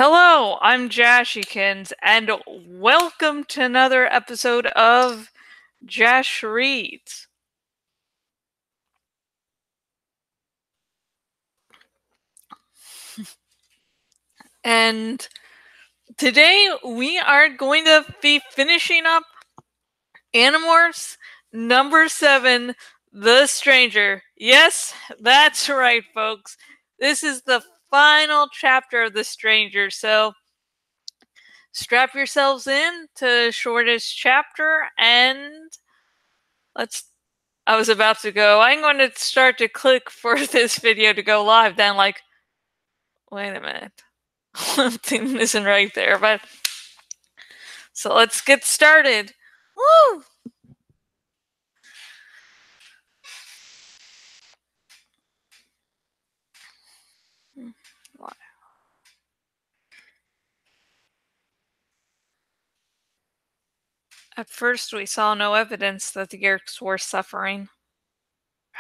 Hello, I'm Jashikins, and welcome to another episode of Jash Reads. And today we are going to be finishing up Animorphs number 7, The Stranger. Yes, that's right, folks. This is the final chapter of The Stranger, so strap yourselves in to the shortest chapter and I was about to go, I'm going to start to click for this video to go live, then wait a minute. Something isn't right there, but so let's get started. Woo! At first we saw no evidence that the Yerks were suffering.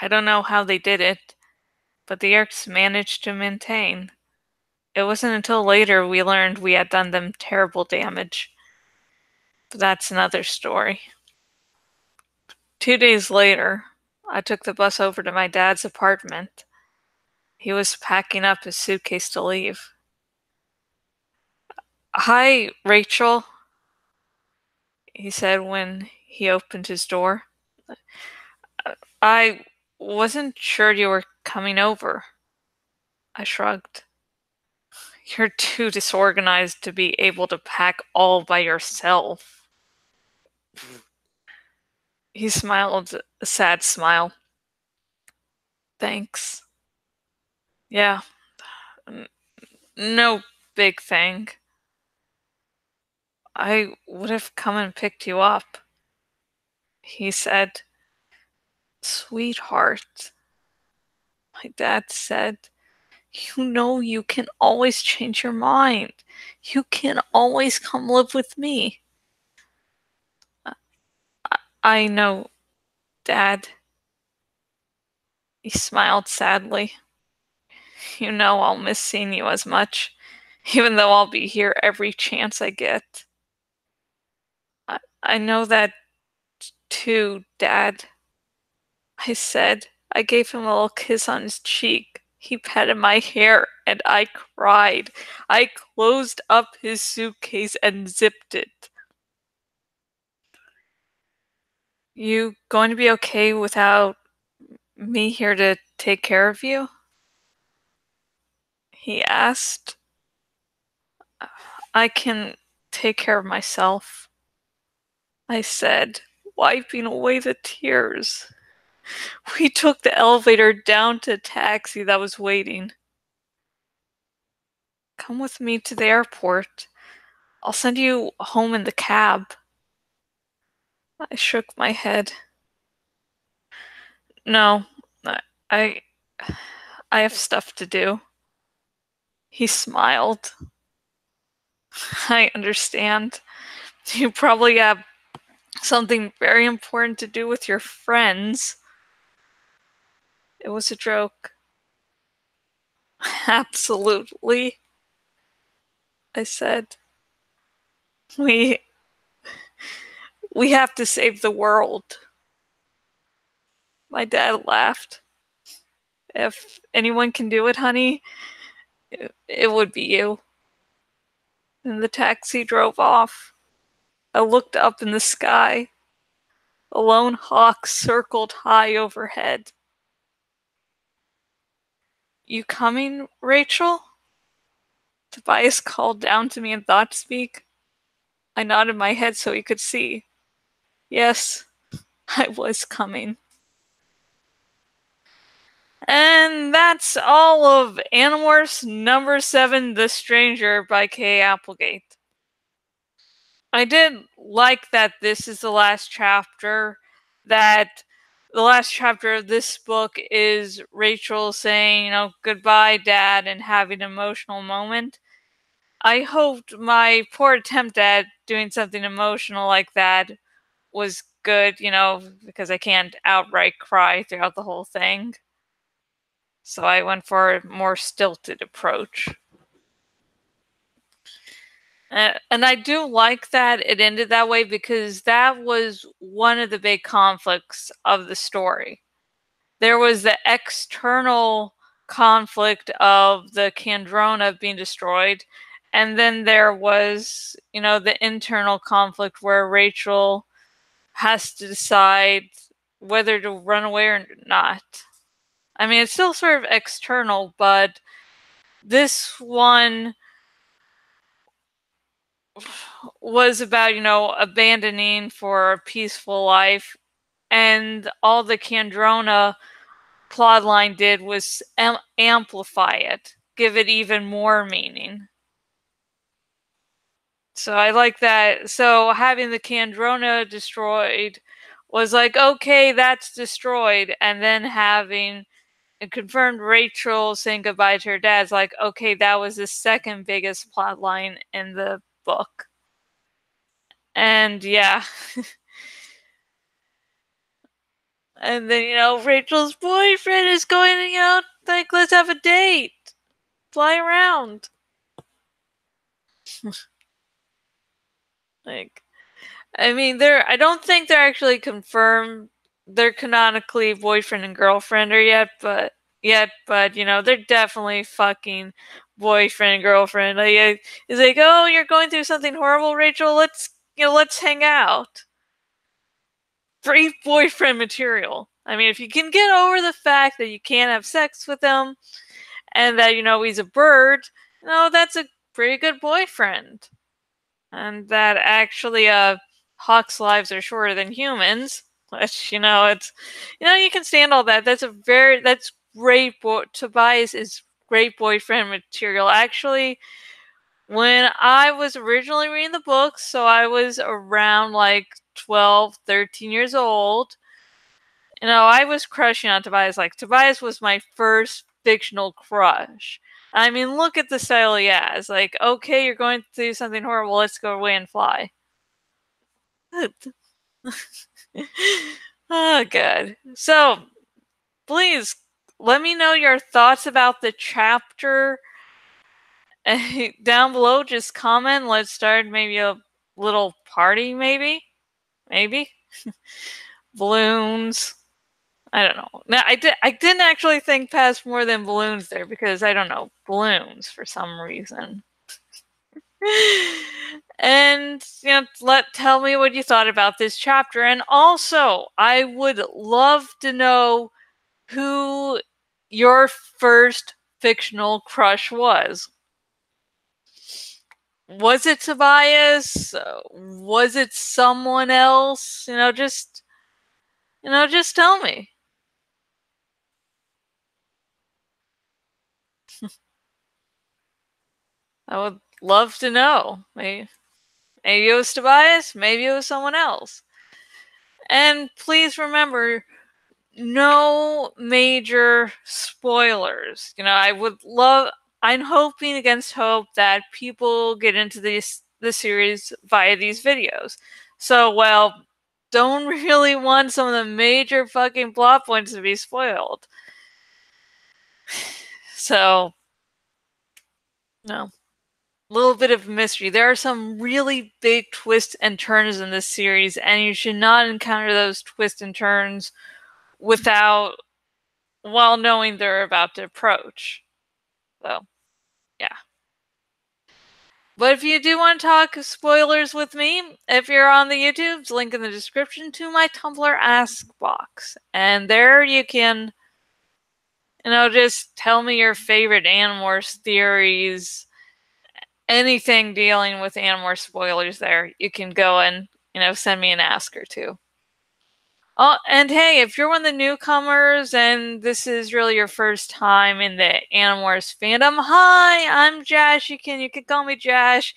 I don't know how they did it, but the Yerks managed to maintain. It wasn't until later we learned we had done them terrible damage. But that's another story. 2 days later, I took the bus over to my dad's apartment. He was packing up his suitcase to leave. "Hi, Rachel," he said when he opened his door. "I wasn't sure you were coming over." I shrugged. "You're too disorganized to be able to pack all by yourself." He smiled a sad smile. "Thanks." "Yeah, no big thing. I would have come and picked you up," he said. "Sweetheart," my dad said, "you know you can always change your mind. You can always come live with me." I know, Dad." He smiled sadly. "You know I'll miss seeing you as much, even though I'll be here every chance I get." I know that too, Dad," I said. I gave him a little kiss on his cheek. He patted my hair, and I cried. I closed up his suitcase and zipped it. "You going to be okay without me here to take care of you?" he asked. "I can take care of myself," I said, wiping away the tears. We took the elevator down to a taxi that was waiting. "Come with me to the airport. I'll send you home in the cab." I shook my head. "No, I I have stuff to do." He smiled. "I understand. You probably have something very important to do with your friends." It was a joke. "Absolutely," I said. We we have to save the world." My dad laughed. "If anyone can do it, honey, it would be you." And the taxi drove off. I looked up in the sky. A lone hawk circled high overhead. "You coming, Rachel?" Tobias called down to me in thought speak. I nodded my head so he could see. Yes, I was coming. And that's all of Animorphs number 7, The Stranger by Kay Applegate. I did like that this is the last chapter, that the last chapter of this book is Rachel saying, goodbye, Dad, and having an emotional moment. I hoped my poor attempt at doing something emotional like that was good, because I can't outright cry throughout the whole thing. So I went for a more stilted approach. And I do like that it ended that way, because that was one of the big conflicts of the story. There was the external conflict of the Kandrona being destroyed, and then there was, the internal conflict where Rachel has to decide whether to run away or not. I mean, it's still sort of external, but this one was about, abandoning for a peaceful life, and all the Kandrona plotline did was amplify it, give it even more meaning. So I like that. So having the Kandrona destroyed was like, okay, that's destroyed, and then having it confirmed Rachel saying goodbye to her dad's like, okay, that was the second biggest plot line in the book. And yeah. And then, Rachel's boyfriend is going to, like, let's have a date. Fly around. Like, I mean, I don't think they're actually confirmed they're canonically boyfriend and girlfriend but they're definitely fucking boyfriend and girlfriend. Like, it's like, oh, you're going through something horrible, Rachel. Let's hang out. Great boyfriend material. I mean, if you can get over the fact that you can't have sex with him, and that, he's a bird, that's a pretty good boyfriend. And that actually, hawks' lives are shorter than humans, which, it's, you can stand all that. That's great. Tobias is great boyfriend material. Actually, when I was originally reading the books, so I was around like 12, 13 years old, I was crushing on Tobias. Like, Tobias was my first fictional crush. I mean, look at the style he has. Like, okay, you're going to do something horrible. Let's go away and fly. Oh, good. So, please let me know your thoughts about the chapter down below. Just comment. Let's start maybe a little party, maybe. Balloons. I don't know. Now, I didn't actually think past more than balloons there, because I don't know, balloons for some reason. And tell me what you thought about this chapter. And also, I would love to know who your first fictional crush was. Was it Tobias? Was it someone else? Just tell me. I would love to know. Maybe it was Tobias, maybe it was someone else. And please remember, no major spoilers. I'm hoping against hope that people get into the series via these videos. So, don't really want some of the major fucking plot points to be spoiled. So, no. Little bit of mystery. There are some really big twists and turns in this series, and you should not encounter those twists and turns while knowing they're about to approach. So, yeah. But if you do want to talk spoilers with me, if you're on the YouTube's link in the description to my Tumblr Ask box. And there you can, just tell me your favorite Animorphs theories, anything dealing with Animorphs spoilers there. You can go and, send me an ask or two. Oh, and hey, if you're one of the newcomers and this is really your first time in the Animorphs fandom, hi, I'm Jash. You can call me Jash.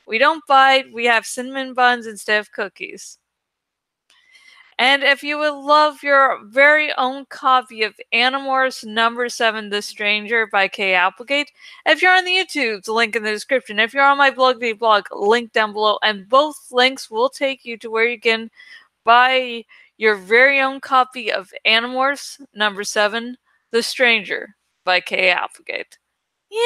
We don't bite. We have cinnamon buns instead of cookies. And if you would love your very own copy of Animorphs #7, The Stranger by Kay Applegate, if you're on the YouTube, the link in the description. If you're on my blog, link down below. And both links will take you to where you can buy your very own copy of Animorphs #7, The Stranger by Kay Applegate. Yay!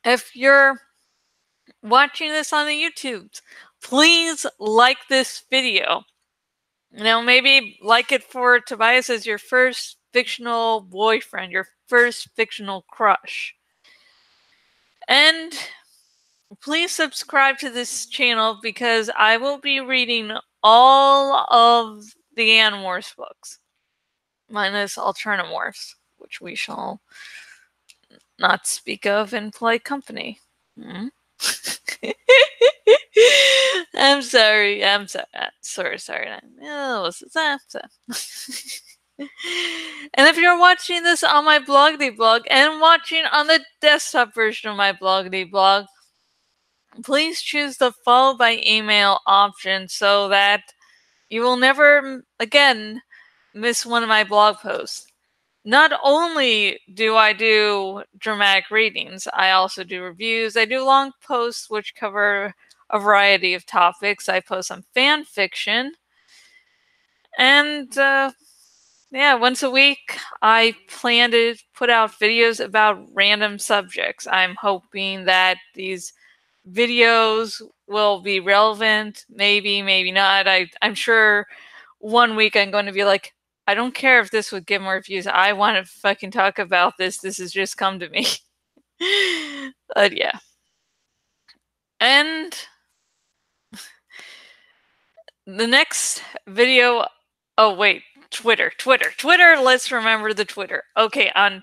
If you're watching this on the YouTube, please like this video. Maybe like it for Tobias as your first fictional boyfriend, your first fictional crush. And please subscribe to this channel because I will be reading all of the Animorphs books, minus Alternamorphs, which we shall not speak of in polite company. I'm sorry. Sorry. And if you're watching this on my Bloggity blog and watching on the desktop version of my Bloggity blog, please choose the follow by email option so that you will never again miss one of my blog posts. Not only do I do dramatic readings, I also do reviews. I do long posts which cover a variety of topics. I post some fan fiction. And once a week, I plan to put out videos about random subjects. I'm hoping that these videos will be relevant. Maybe not. I'm sure one week I'm going to be like, I don't care if this would get more views. I want to fucking talk about this. This has just come to me. But yeah. And the next video, oh wait, Twitter. Let's remember the Twitter. Okay, I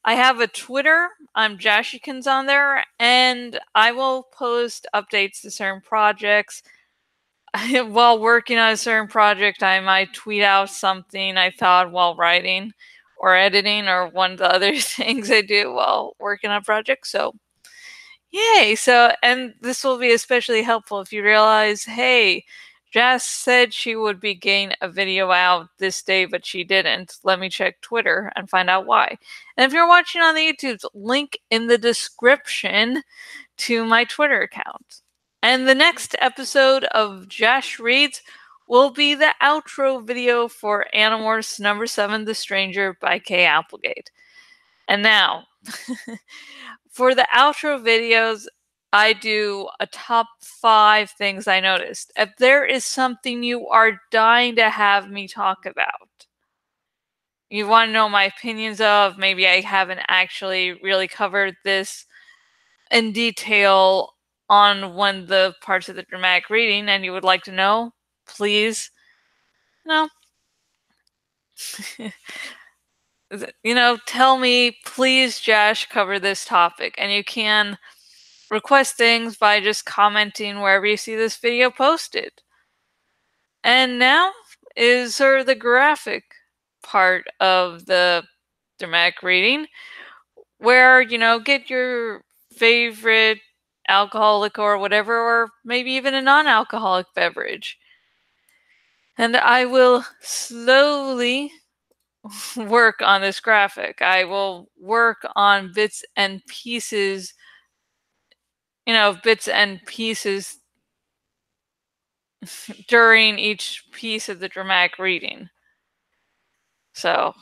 have a Twitter. I'm Jashikins on there, and I will post updates to certain projects. While working on a certain project, I might tweet out something I thought while writing or editing or one of the other things I do while working on a project. So, yay! And this will be especially helpful if you realize, hey, Jash said she would be getting a video out this day, but she didn't. Let me check Twitter and find out why. And if you're watching on the YouTube, link in the description to my Twitter account. And the next episode of Jash Reads will be the outro video for Animorphs number 7, The Stranger by Kay Applegate. And now, for the outro videos, I do a top 5 things I noticed. If there is something you are dying to have me talk about, you want to know my opinions of, maybe I haven't actually really covered this in detail on one of the parts of the dramatic reading and you would like to know, please, tell me, please, Jash, cover this topic. And you can request things by just commenting wherever you see this video posted. And now is sort of the graphic part of the dramatic reading, where, get your favorite alcoholic or whatever, or maybe even a non-alcoholic beverage. And I will slowly work on this graphic. I will work on bits and pieces, during each piece of the dramatic reading. So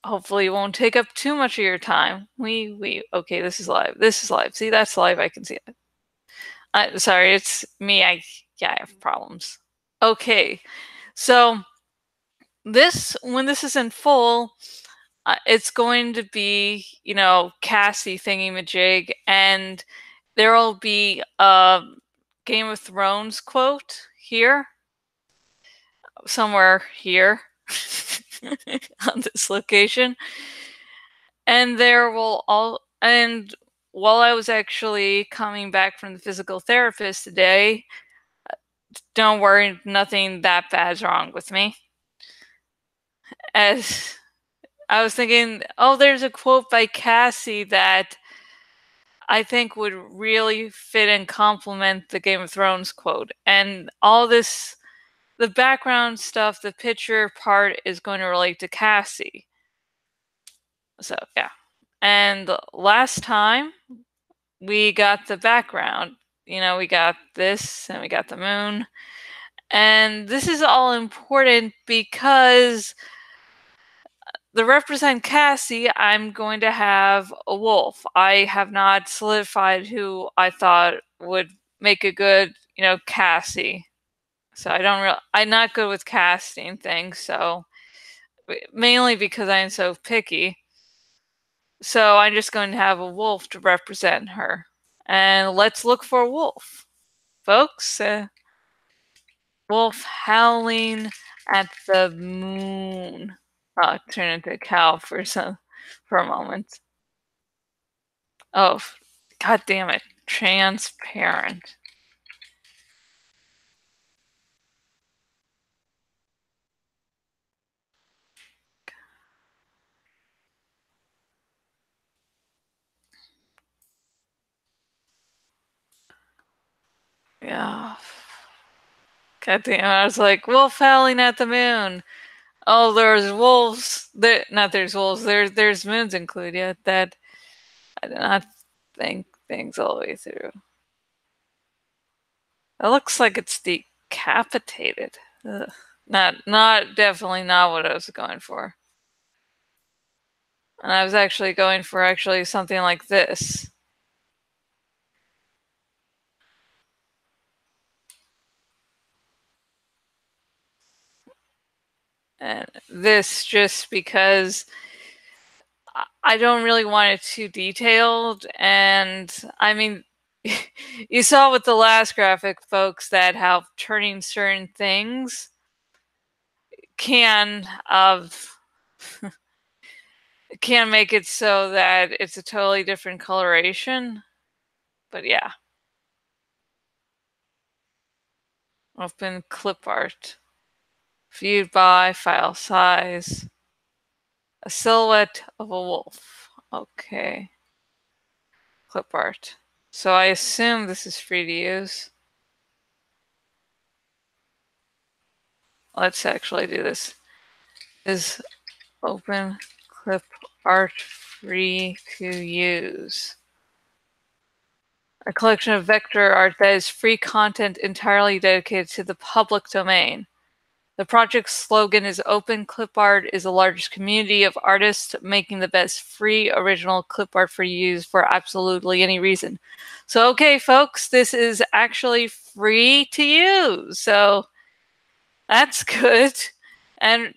hopefully it won't take up too much of your time. Okay, this is live. See, that's live. I can see it. Sorry, it's me. I have problems. Okay, so when this is in full, it's going to be, Cassie thingy-majig, and there will be a Game of Thrones quote here, somewhere here, on this location, and and while I was actually coming back from the physical therapist today, don't worry, nothing that bad's wrong with me. As I was thinking, there's a quote by Cassie that I think would really fit and complement the Game of Thrones quote. And all this, the background stuff, the picture part is going to relate to Cassie. So, yeah. And last time, we got the background. We got this, and we got the moon. And this is all important because the represent Cassie, I'm going to have a wolf. I have not solidified who I thought would make a good, Cassie. So I'm not good with casting things, so mainly because I'm so picky. So I'm just going to have a wolf to represent her. And let's look for a wolf. Folks, wolf howling at the moon. Oh, turn into a cow for a moment. Oh, god damn it. Transparent. Yeah. God damn it. I was like, wolf howling at the moon. Oh, there's wolves. There's wolves. There's moons included. That I did not think things all the way through. It looks like it's decapitated. Ugh. Definitely not what I was going for. And I was actually going for something like this. And this just because I don't really want it too detailed. And I mean, you saw with the last graphic, folks, that how turning certain things can can make it so that it's a totally different coloration. But yeah. Open clip art. Viewed by file size. A silhouette of a wolf. Okay. Clip art. So I assume this is free to use. Let's actually do this. Is open clip art free to use? A collection of vector art that is free content entirely dedicated to the public domain. The project's slogan is Open Clip Art is the largest community of artists making the best free original clip art for use for absolutely any reason. So, okay, folks, this is actually free to use. So that's good. And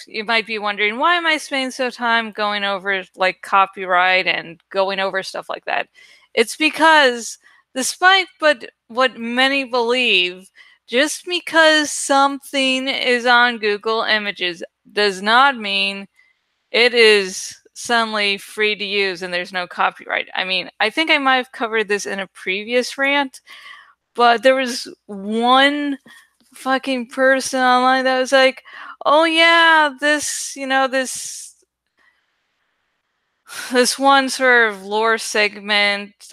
you might be wondering, why am I spending so time going over like copyright and going over stuff like that? It's because despite what many believe, just because something is on Google Images does not mean it is suddenly free to use and there's no copyright. I mean, I think I might have covered this in a previous rant, but there was one fucking person online that was like, oh yeah, this one sort of lore segment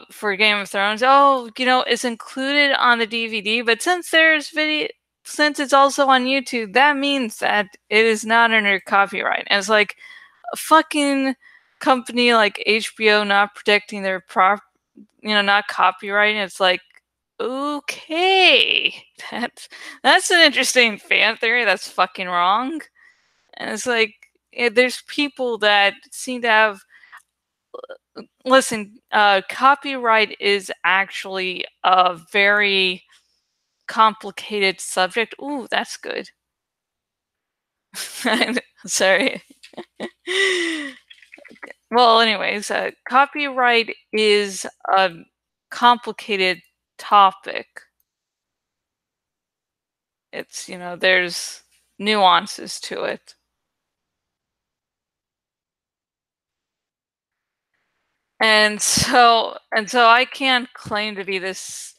for Game of Thrones, it's included on the DVD, but since it's also on YouTube, that means that it is not under copyright. And it's like a fucking company like HBO not protecting their not copyrighting. It's like, okay, that's an interesting fan theory. That's fucking wrong. And it's like, there's people that seem to have. Listen, copyright is actually a very complicated subject. Ooh, that's good. Sorry. Well, anyways, copyright is a complicated topic. It's, there's nuances to it. And so I can't claim to be this,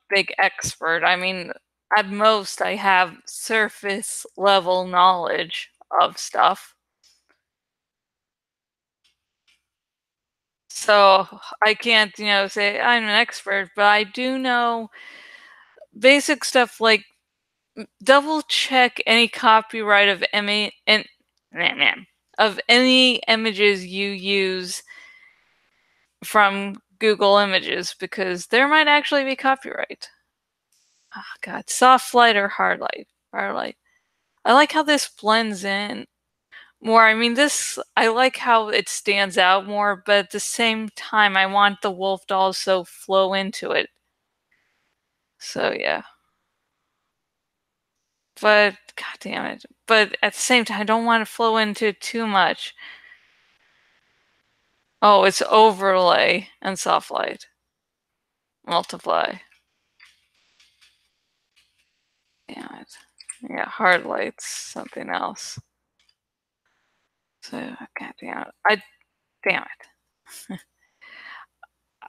big expert. I mean, at most I have surface level knowledge of stuff. So I can't, say I'm an expert, but I do know basic stuff like double check any copyright of of any images you use from Google Images, because there might actually be copyright. Oh god, soft light or hard light? Hard light. I like how this blends in. more. I mean, this, I like how it stands out more, but at the same time, I want the wolf to also flow into it. So, yeah. But, god damn it. But at the same time, I don't want to flow into it too much. Oh, it's overlay and soft light. Multiply. Damn it. Yeah, hard light's something else. So, god damn it. Damn it.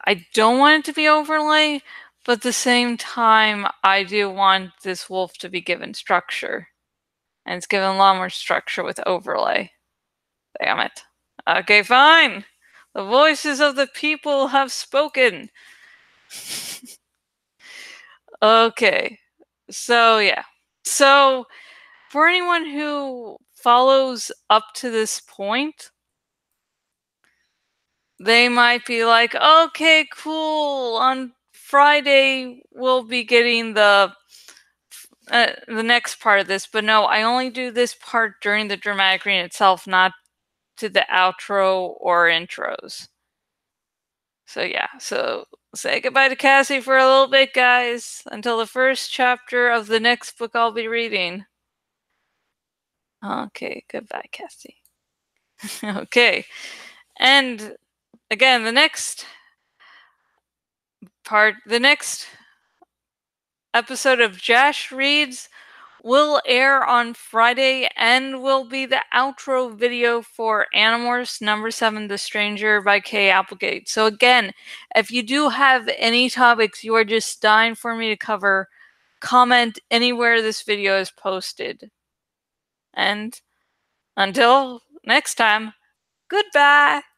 I don't want it to be overlay, but at the same time, I do want this wolf to be given structure. And it's given a lot more structure with overlay. Damn it. Okay, fine. The voices of the people have spoken. Okay. So, yeah. So, for anyone who follows up to this point, they might be like, okay, cool. On Friday, we'll be getting the next part of this. But no, I only do this part during the dramatic reading itself, not to the outro or intros. So yeah, so say goodbye to Cassie for a little bit, guys, until the first chapter of the next book I'll be reading. Okay, goodbye, Cassie. Okay, and again, the next episode of Jash Reads will air on Friday and will be the outro video for Animorphs number 7, The Stranger by Kay Applegate. So again, if you do have any topics you are just dying for me to cover, comment anywhere this video is posted. And until next time, goodbye!